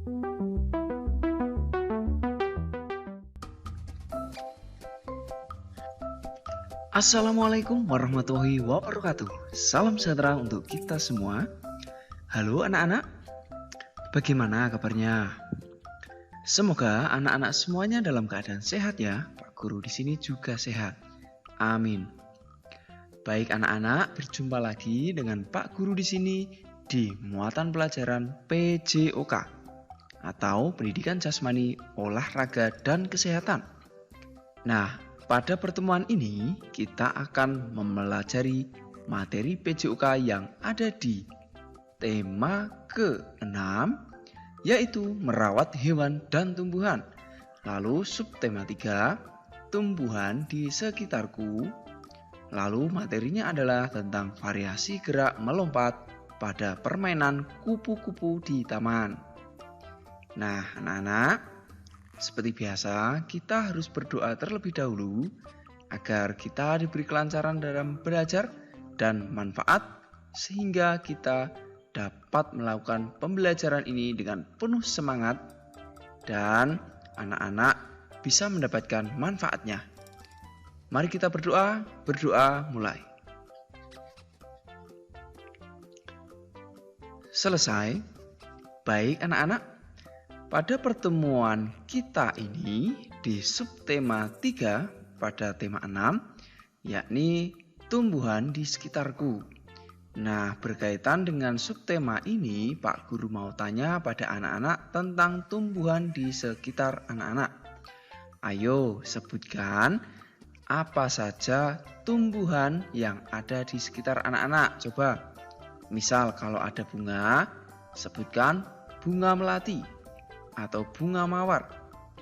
Assalamualaikum warahmatullahi wabarakatuh. Salam sejahtera untuk kita semua. Halo anak-anak, bagaimana kabarnya? Semoga anak-anak semuanya dalam keadaan sehat ya. Pak Guru di sini juga sehat. Amin. Baik anak-anak, berjumpa lagi dengan Pak Guru di sini di muatan pelajaran PJOK atau Pendidikan Jasmani, Olahraga dan Kesehatan. Nah, pada pertemuan ini kita akan mempelajari materi PJOK yang ada di tema ke-6, yaitu merawat hewan dan tumbuhan. Lalu subtema 3, tumbuhan di sekitarku. Lalu materinya adalah tentang variasi gerak melompat pada permainan kupu-kupu di taman. Nah, anak-anak, seperti biasa, kita harus berdoa terlebih dahulu agar kita diberi kelancaran dalam belajar dan manfaat sehingga kita dapat melakukan pembelajaran ini dengan penuh semangat dan anak-anak bisa mendapatkan manfaatnya. Mari kita berdoa mulai. Selesai. Baik anak-anak. Pada pertemuan kita ini di subtema 3 pada tema 6, yakni tumbuhan di sekitarku. Nah, berkaitan dengan subtema ini, Pak Guru mau tanya pada anak-anak tentang tumbuhan di sekitar anak-anak. Ayo sebutkan apa saja tumbuhan yang ada di sekitar anak-anak. Coba, misal kalau ada bunga, sebutkan bunga melati, atau bunga mawar,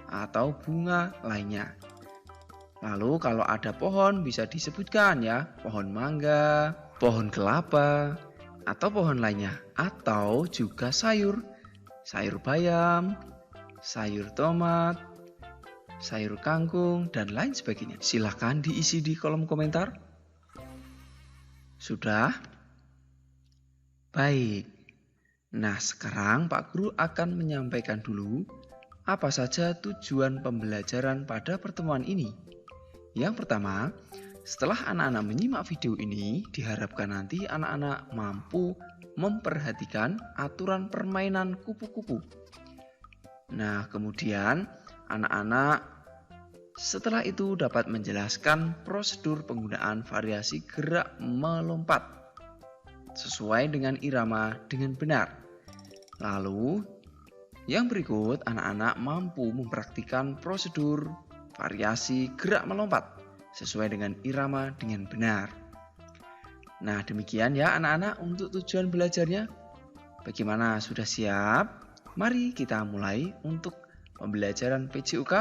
atau bunga lainnya. Lalu kalau ada pohon bisa disebutkan ya, pohon mangga, pohon kelapa, atau pohon lainnya. Atau juga sayur bayam, sayur tomat, sayur kangkung, dan lain sebagainya. Silahkan diisi di kolom komentar. Sudah? Baik. Nah, sekarang Pak Guru akan menyampaikan dulu apa saja tujuan pembelajaran pada pertemuan ini. Yang pertama, setelah anak-anak menyimak video ini, diharapkan nanti anak-anak mampu memperhatikan aturan permainan kupu-kupu. Nah, kemudian anak-anak setelah itu dapat menjelaskan prosedur penggunaan variasi gerak melompat sesuai dengan irama dengan benar. Lalu, yang berikut anak-anak mampu mempraktikkan prosedur variasi gerak melompat sesuai dengan irama dengan benar. Nah, demikian ya anak-anak untuk tujuan belajarnya. Bagaimana, sudah siap? Mari kita mulai untuk pembelajaran PJOK,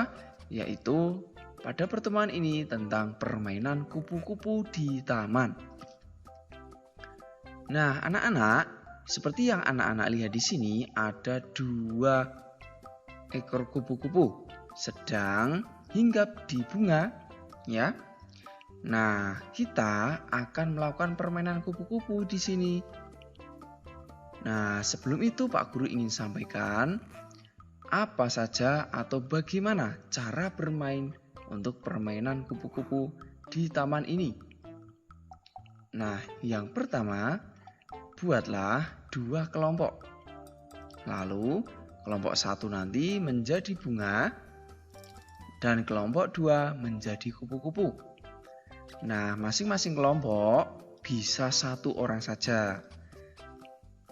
yaitu pada pertemuan ini tentang permainan kupu-kupu di taman. Nah, anak-anak, seperti yang anak-anak lihat di sini, ada 2 ekor kupu-kupu sedang hinggap di bunga, ya. Nah, kita akan melakukan permainan kupu-kupu di sini. Nah, sebelum itu Pak Guru ingin sampaikan apa saja atau bagaimana cara bermain untuk permainan kupu-kupu di taman ini. Nah, yang pertama, buatlah 2 kelompok. Lalu kelompok 1 nanti menjadi bunga dan kelompok 2 menjadi kupu-kupu. Nah, masing-masing kelompok bisa 1 orang saja.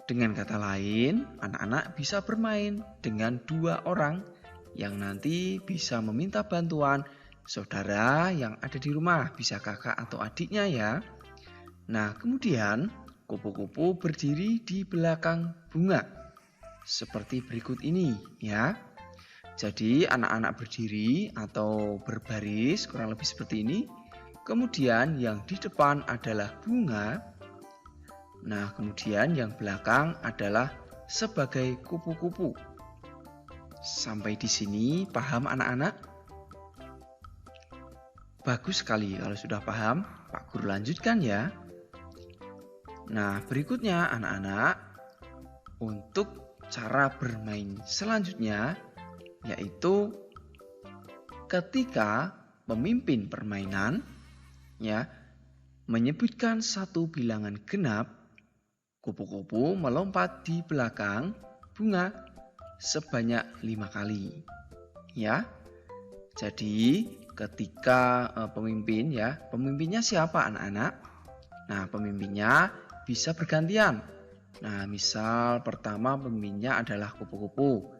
Dengan kata lain, anak-anak bisa bermain dengan 2 orang yang nanti bisa meminta bantuan saudara yang ada di rumah, bisa kakak atau adiknya ya. Nah, kemudian kupu-kupu berdiri di belakang bunga seperti berikut ini ya. Jadi anak-anak berdiri atau berbaris kurang lebih seperti ini. Kemudian yang di depan adalah bunga. Nah, kemudian yang belakang adalah sebagai kupu-kupu. Sampai di sini paham anak-anak? Bagus sekali kalau sudah paham. Pak Guru lanjutkan ya. Nah, berikutnya anak-anak, untuk cara bermain selanjutnya yaitu ketika pemimpin permainan ya menyebutkan satu bilangan genap, kupu-kupu melompat di belakang bunga sebanyak 5 kali. Ya. Jadi ketika pemimpinnya siapa anak-anak? Nah, pemimpinnya bisa bergantian. Nah, misal pertama pemimpinnya adalah kupu-kupu.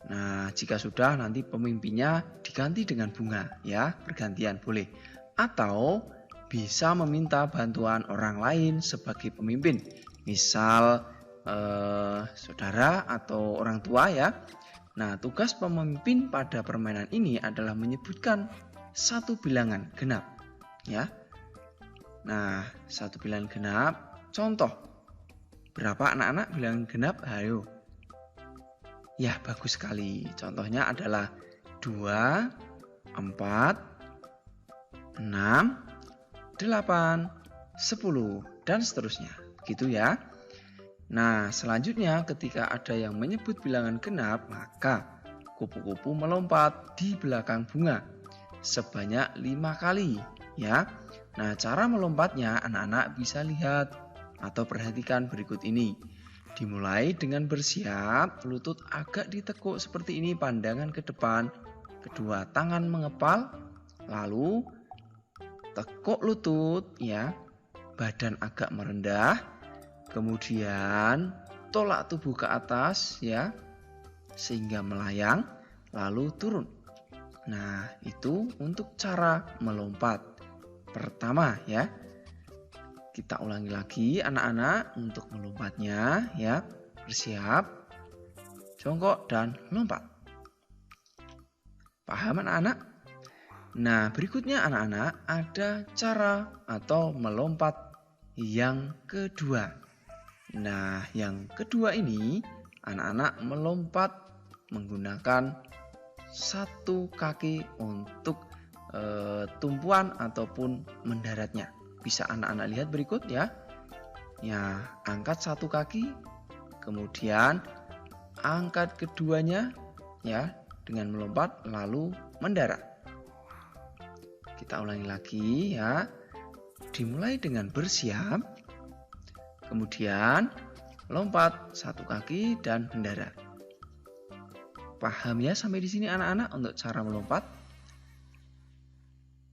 Nah, jika sudah nanti pemimpinnya diganti dengan bunga ya, bergantian boleh. Atau bisa meminta bantuan orang lain sebagai pemimpin. Misal saudara atau orang tua ya. Nah, tugas pemimpin pada permainan ini adalah menyebutkan satu bilangan genap ya. Nah, satu bilangan genap, contoh. Berapa anak-anak bilangan genap? Ayo. Ya, bagus sekali. Contohnya adalah 2, 4, 6, 8, 10, dan seterusnya. Gitu ya. Nah, selanjutnya ketika ada yang menyebut bilangan genap, maka kupu-kupu melompat di belakang bunga sebanyak 5 kali. Ya. Nah, cara melompatnya anak-anak bisa lihat atau perhatikan berikut ini. Dimulai dengan bersiap, lutut agak ditekuk seperti ini, pandangan ke depan, kedua tangan mengepal, lalu tekuk lutut ya, badan agak merendah, kemudian tolak tubuh ke atas ya, sehingga melayang, lalu turun. Nah, itu untuk cara melompat pertama ya. Kita ulangi lagi anak-anak untuk melompatnya ya. Bersiap, jongkok dan lompat. Paham anak-anak? Nah, berikutnya anak-anak ada cara atau melompat yang kedua. Nah, yang kedua ini anak-anak melompat menggunakan satu kaki untuk tumpuan ataupun mendaratnya. Bisa anak-anak lihat berikut ya. Ya, angkat satu kaki, kemudian angkat keduanya ya dengan melompat lalu mendarat. Kita ulangi lagi ya. Dimulai dengan bersiap, kemudian lompat satu kaki dan mendarat. Paham ya sampai di sini anak-anak untuk cara melompat?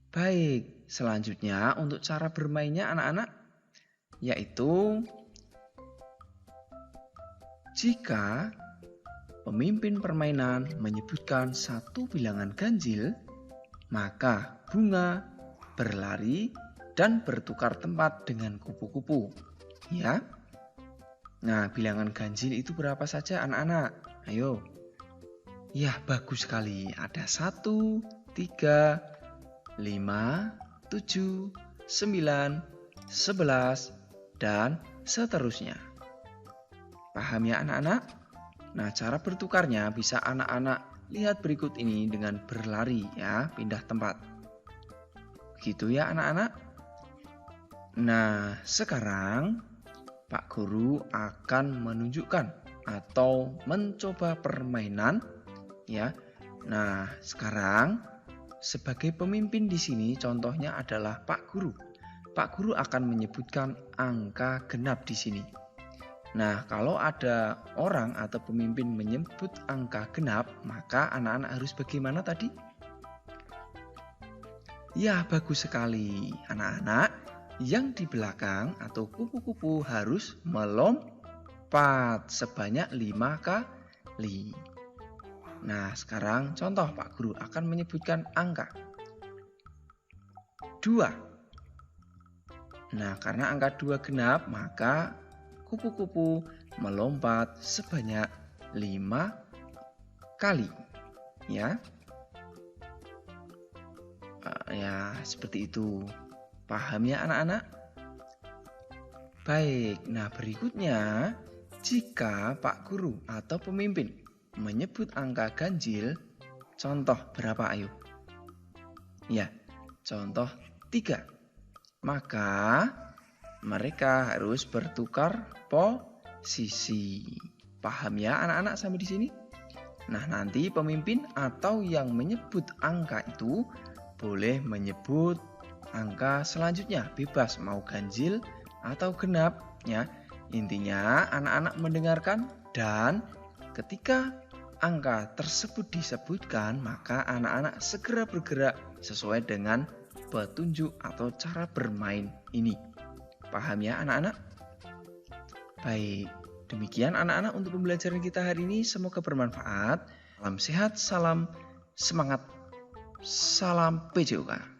Baik, selanjutnya untuk cara bermainnya anak-anak, yaitu jika pemimpin permainan menyebutkan satu bilangan ganjil, maka bunga berlari dan bertukar tempat dengan kupu-kupu. Ya. Nah, bilangan ganjil itu berapa saja anak-anak? Ayo. Ya, bagus sekali. Ada 1, 3, 5, 7, 9, 11, dan seterusnya. Paham ya anak-anak? Nah, cara bertukarnya bisa anak-anak lihat berikut ini dengan berlari ya, pindah tempat. Gitu ya anak-anak? Nah, sekarang Pak Guru akan menunjukkan atau mencoba permainan ya. Nah, sekarang sebagai pemimpin di sini contohnya adalah Pak Guru. Pak Guru akan menyebutkan angka genap di sini. Nah, kalau ada orang atau pemimpin menyebut angka genap, maka anak-anak harus bagaimana tadi? Ya, bagus sekali. Anak-anak yang di belakang atau kupu-kupu harus melompat sebanyak 5 kali. Nah, sekarang contoh Pak Guru akan menyebutkan angka 2. Nah, karena angka 2 genap, maka kupu-kupu melompat sebanyak 5 kali. Ya. Ya, seperti itu. Paham ya anak-anak? Baik, nah berikutnya jika Pak Guru atau pemimpin menyebut angka ganjil, contoh berapa ayo? Ya, contoh 3. Maka mereka harus bertukar posisi. Paham ya anak-anak sampai di sini? Nah, nanti pemimpin atau yang menyebut angka itu boleh menyebut angka selanjutnya, bebas mau ganjil atau genap ya. Intinya anak-anak mendengarkan dan ketika angka tersebut disebutkan, maka anak-anak segera bergerak sesuai dengan petunjuk atau cara bermain ini. Paham ya anak-anak? Baik, demikian anak-anak untuk pembelajaran kita hari ini. Semoga bermanfaat. Salam sehat, salam semangat, salam PJOK.